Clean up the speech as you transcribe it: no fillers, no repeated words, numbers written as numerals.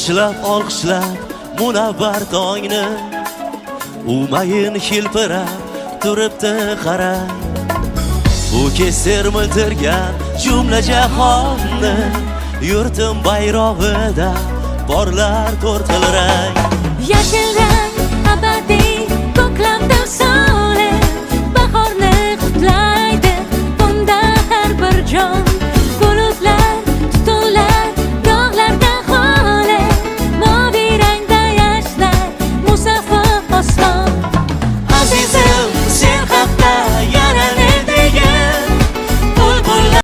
yaxshilab olqishlab munavvar tongni, umayin hilpirab turibdi qarang. Bu keser miltirgan jumla jahonni, yurtim bayrog'ida porlar to'rt xil rang. Yashil rang abadiy